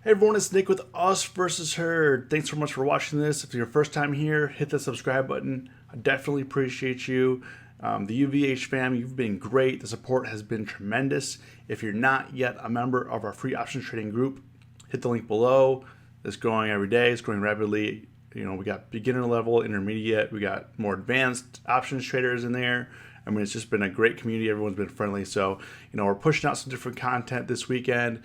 Hey everyone, it's Nick with Us versus Her. Thanks so much for watching this. If it's your first time here, hit the subscribe button. I definitely appreciate you. The UVH fam, you've been great. The support has been tremendous. If you're not yet a member of our free options trading group, hit the link below. It's growing every day. It's growing rapidly. You know, we got beginner level, intermediate. We got more advanced options traders in there. I mean, it's just been a great community. Everyone's been friendly. So, you know, we're pushing out some different content this weekend.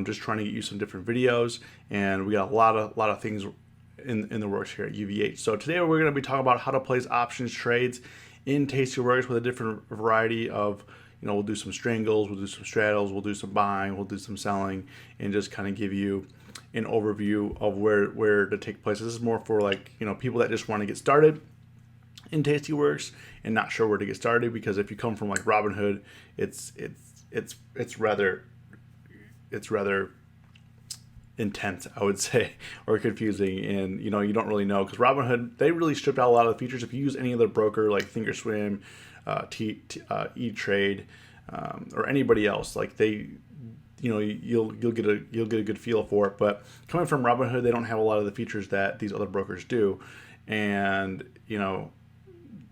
Just trying to get you some different videos, and we got a lot of things in the works here at UVH. So today we're going to be talking about how to place options trades in Tastyworks with a different variety of, you know, we'll do some strangles, we'll do some straddles, we'll do some buying, we'll do some selling, and just kind of give you an overview of where to take place. This is more for, like, you know, people that just want to get started in Tastyworks and not sure where to get started, because if you come from like Robinhood, it's rather intense, I would say, or confusing, and you know, you don't really know, because Robinhood, they really stripped out a lot of the features. If you use any other broker like Thinkorswim, E-Trade, or anybody else, like they, you know, you'll get a good feel for it. But coming from Robinhood, they don't have a lot of the features that these other brokers do, and you know,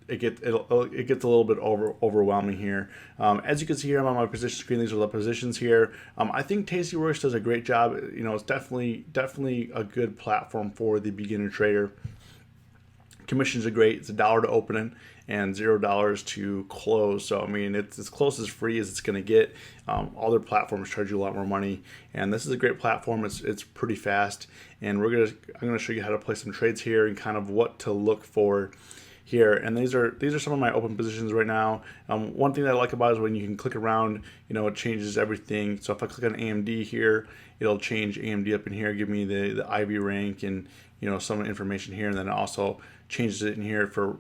it gets a little bit overwhelming here. As you can see here, I'm on my position screen. These are the positions here. I think Tastyworks does a great job. You know, it's definitely a good platform for the beginner trader. Commissions are great. It's $1 to open it and $0 to close. So I mean, it's as close as free as it's going to get. Other platforms charge you a lot more money, and this is a great platform. It's pretty fast, and I'm gonna show you how to play some trades here and kind of what to look for here. And these are some of my open positions right now. One thing that I like about it is when you can click around, you know, it changes everything. So if I click on AMD here, it'll change AMD up in here, give me the IV rank and, you know, some information here, and then it also changes it in here for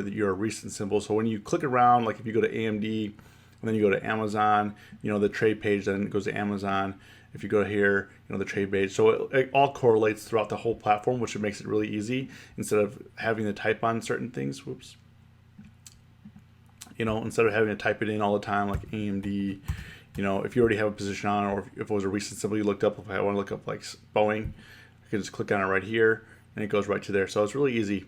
your recent symbol. So when you click around, like if you go to AMD and then you go to Amazon, you know, the trade page then goes to Amazon. If you go here, you know, the trade page. So it all correlates throughout the whole platform, which makes it really easy instead of having to type on certain things. Whoops. You know, instead of having to type it in all the time, like AMD, you know, if you already have a position on, or if it was a recent symbol you looked up, if I want to look up like Boeing, I can just click on it right here and it goes right to there. So it's really easy.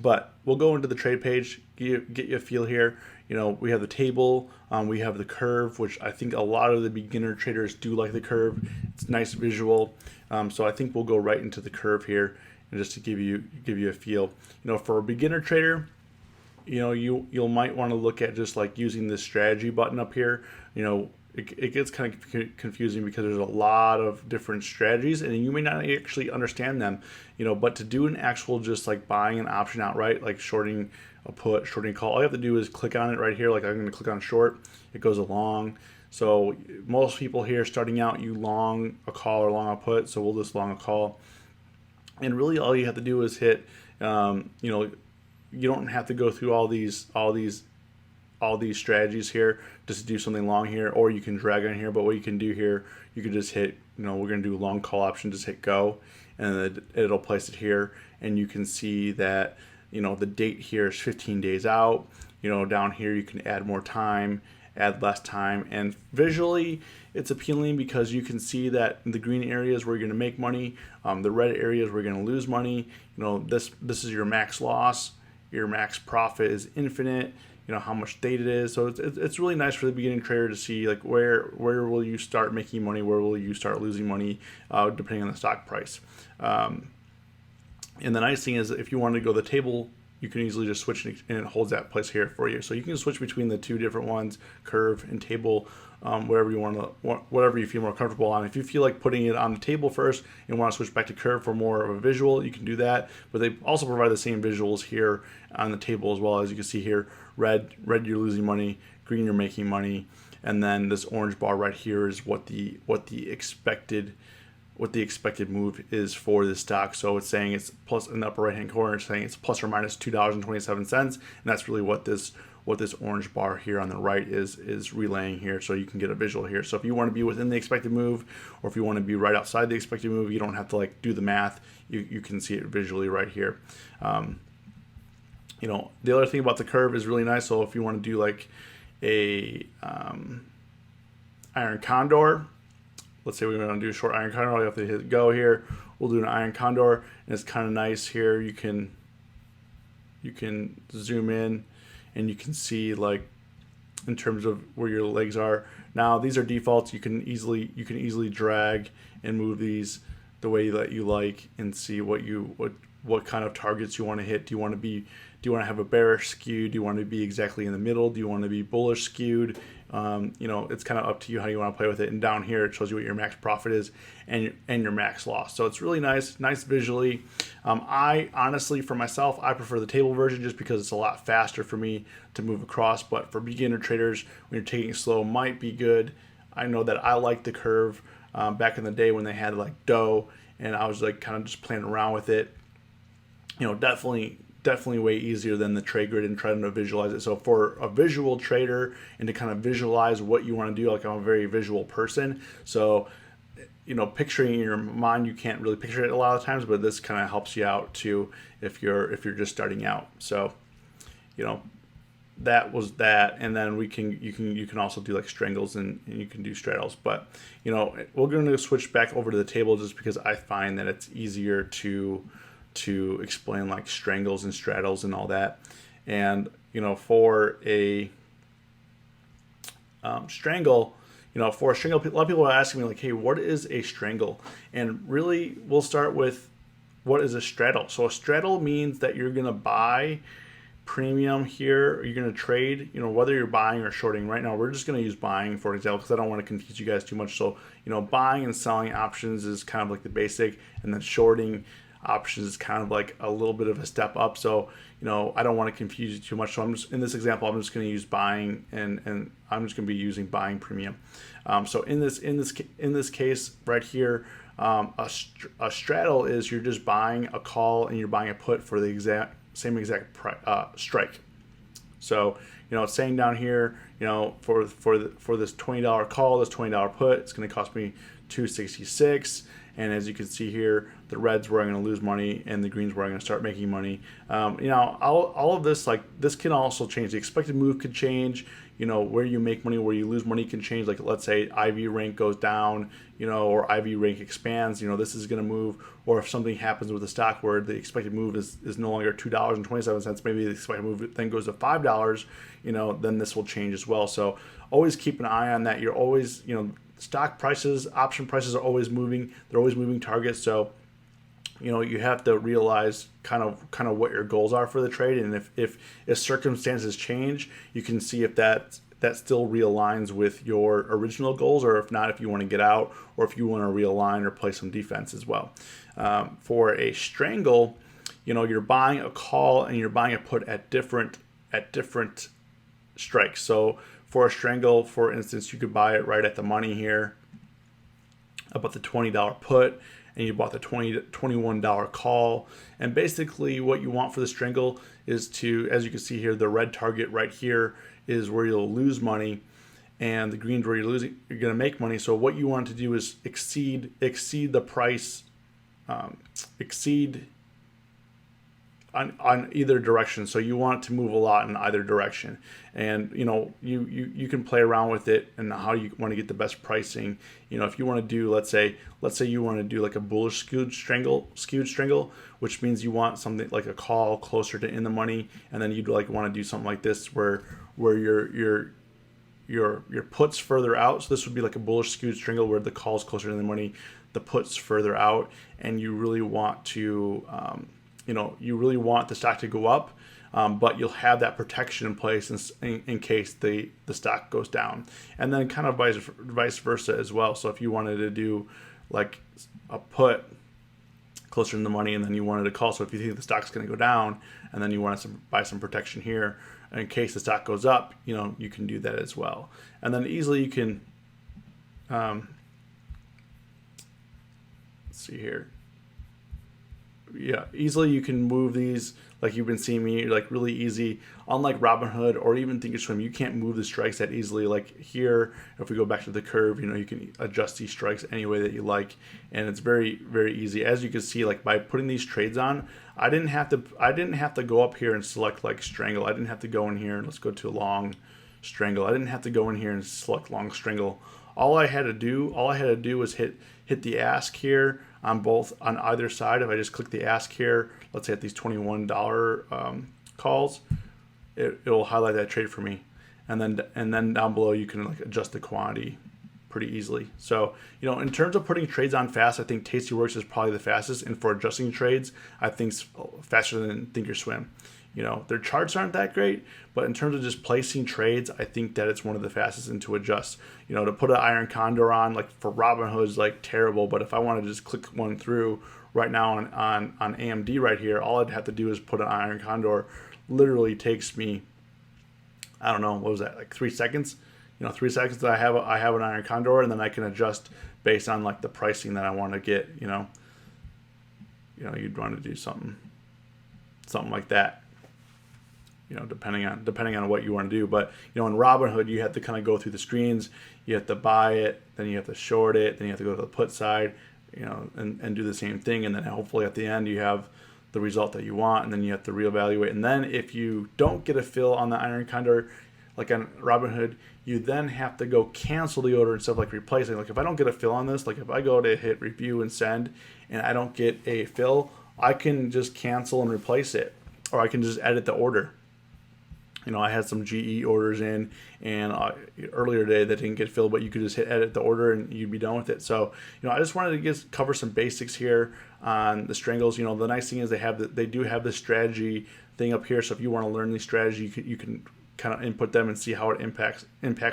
But we'll go into the trade page, get you a feel here. You know, we have the table, we have the curve, which I think a lot of the beginner traders do like the curve. It's a nice visual. So I think we'll go right into the curve here, and just to give you a feel. You know, for a beginner trader, you know, you might want to look at just like using this strategy button up here. You know, it gets kind of confusing because there's a lot of different strategies and you may not actually understand them, you know. But to do an actual just like buying an option outright, like shorting a put, shorting a call, all you have to do is click on it right here. Like I'm going to click on short, it goes along. So most people here starting out, you long a call or long a put, so we'll just long a call. And really all you have to do is hit, you know, you don't have to go through all these strategies here just to do something long here, or you can drag on here. But what you can do here, you can just hit, you know, we're going to do a long call option, just hit go, and then it'll place it here, and you can see that, you know, the date here is 15 days out. You know, down here you can add more time, add less time, and visually it's appealing because you can see that in the green areas where you're going to make money, the red areas where you're going to lose money. You know, this is your max loss, your max profit is infinite. You know how much date it is. So it's really nice for the beginning trader to see like where will you start making money, where will you start losing money, depending on the stock price. And the nice thing is, if you want to go to the table, you can easily just switch, and it holds that place here for you. So you can switch between the two different ones, curve and table, whatever you feel more comfortable on. If you feel like putting it on the table first and want to switch back to curve for more of a visual, you can do that. But they also provide the same visuals here on the table as well. As you can see here, red you're losing money, green you're making money, and then this orange bar right here is what the expected move is for this stock. So it's saying it's plus, in the upper right hand corner, it's saying it's plus or minus $2.27, and that's really what this orange bar here on the right is relaying here. So you can get a visual here. So if you want to be within the expected move, or if you want to be right outside the expected move, you don't have to like do the math. You can see it visually right here. You know, the other thing about the curve is really nice. So if you want to do like a iron condor, let's say we want to do a short iron condor, all you have to hit go here. We'll do an iron condor, and it's kind of nice here. You can zoom in, and you can see like in terms of where your legs are. Now these are defaults. You can easily drag and move these the way that you like, and see what kind of targets you want to hit. Do you want to have a bearish skew? Do you want to be exactly in the middle? Do you want to be bullish skewed? It's kind of up to you how you want to play with it. And down here, it shows you what your max profit is and your max loss. So it's really nice visually. I honestly, for myself, I prefer the table version just because it's a lot faster for me to move across. But for beginner traders, when you're taking it slow, might be good. I know that I like the curve back in the day when they had like dough, and I was like kind of just playing around with it. Definitely way easier than the trade grid and trying to visualize it. So for a visual trader and to kind of visualize what you want to do, like I'm a very visual person, so picturing in your mind, you can't really picture it a lot of times, but this kind of helps you out too if you're just starting out. So that was that, and then you can also do like strangles and you can do straddles. But we're going to switch back over to the table just because I find that it's easier to explain like strangles and straddles and all that. And for a strangle, a lot of people are asking me like, hey, what is a strangle? And really, we'll start with what is a straddle. So a straddle means that you're going to buy premium here, or you're going to trade, whether you're buying or shorting. Right now we're just going to use buying for example, because I don't want to confuse you guys too much. So buying and selling options is kind of like the basic, and then shorting options is kind of like a little bit of a step up. So I don't want to confuse you too much. So in this example, I'm just going to use buying, and I'm just going to be using buying premium. So in this case right here, a straddle is you're just buying a call and you're buying a put for the same exact strike. So it's saying down here, for this $20 call, this $20 put, it's going to cost me $266. And as you can see here, the red's where I'm going to lose money, and the green's where I'm going to start making money. All of this, like this can also change. The expected move could change. Where you make money, where you lose money can change. Like let's say IV rank goes down, or IV rank expands. This is going to move. Or if something happens with the stock where the expected move is no longer $2.27, maybe the expected move then goes to $5. Then this will change as well. So always keep an eye on that. You're always, stock prices, option prices are always moving. They're always moving targets. So, you have to realize kind of what your goals are for the trade. And if circumstances change, you can see if that still realigns with your original goals, or if not, if you want to get out, or if you want to realign or play some defense as well. For a strangle, you're buying a call and you're buying a put at different strikes. So for a strangle, for instance, you could buy it right at the money here, about the $20 put, and you bought the $21 call. And basically what you want for the strangle is to, as you can see here, the red target right here is where you'll lose money, and the green's where you're going to make money. So what you want to do is exceed the price, exceed on either direction. So you want it to move a lot in either direction, and you can play around with it and how you want to get the best pricing. If you want to do, let's say you want to do like a bullish skewed strangle, which means you want something like a call closer to in the money, and then you'd like want to do something like this where your puts further out. So this would be like a bullish skewed strangle where the call's closer to the money, the puts further out, and you really want to you really want the stock to go up, but you'll have that protection in place in case the stock goes down. And then kind of vice versa as well. So if you wanted to do like a put closer in the money, and then you wanted to call, so if you think the stock's going to go down, and then you want to buy some protection here in case the stock goes up, you can do that as well. And then easily you can, let's see here. Yeah, easily you can move these like you've been seeing me, like really easy. Unlike Robinhood or even Thinkorswim, you can't move the strikes that easily. Like here, if we go back to the curve, you can adjust these strikes any way that you like, and it's very, very easy. As you can see, like by putting these trades on, I didn't have to go up here and select like strangle. I didn't have to go in here and let's go to long strangle. I didn't have to go in here and select long strangle. all I had to do was hit the ask here on either side. If I just click the ask here, let's say at these $21 calls, it'll highlight that trade for me, and then down below you can like adjust the quantity pretty easily. So, you know, in terms of putting trades on fast, I think Tastyworks is probably the fastest, and for adjusting trades, I think faster than Thinkorswim. You know, their charts aren't that great, but in terms of just placing trades, I think that it's one of the fastest and to adjust. You know, to put an Iron Condor on, like for Robinhood is like terrible, but if I want to just click one through right now on AMD right here, all I'd have to do is put an Iron Condor. Literally takes me, I don't know, what was that, like 3 seconds? You know, 3 seconds that I have an Iron Condor, and then I can adjust based on like the pricing that I want to get. You know, you'd want to do something like that. You know, depending on what you want to do. But, you know, in Robinhood, you have to kind of go through the screens. You have to buy it, then you have to short it, then you have to go to the put side, you know, and do the same thing. And then hopefully at the end you have the result that you want, and then you have to reevaluate. And then if you don't get a fill on the Iron Condor, like on Robinhood, you then have to go cancel the order instead of like replacing. Like if I don't get a fill on this, like if I go to hit review and send and I don't get a fill, I can just cancel and replace it, or I can just edit the order. You know, I had some GE orders in, and earlier today that didn't get filled, but you could just hit edit the order and you'd be done with it. So, you know, I just wanted to cover some basics here on the strangles. You know, the nice thing is they do have the strategy thing up here. So if you want to learn these strategies, you can kind of input them and see how it impacts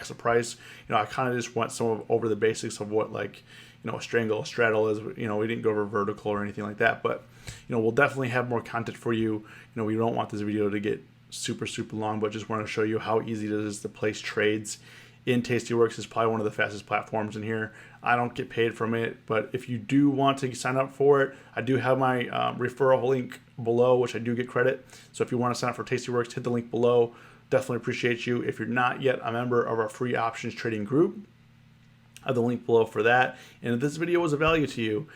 the price. You know, I kind of just went over the basics of what, like, you know, a strangle, a straddle is. You know, we didn't go over vertical or anything like that, but, you know, we'll definitely have more content for you. You know, we don't want this video to get super long, but just want to show you how easy it is to place trades in Tastyworks. Is probably one of the fastest platforms in here. I don't get paid from it, but if you do want to sign up for it, I do have my referral link below, which I do get credit. So if you want to sign up for Tastyworks, hit the link below. Definitely appreciate you. If you're not yet a member of our free options trading group, I have the link below for that. And if this video was of value to you,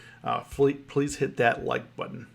please hit that like button.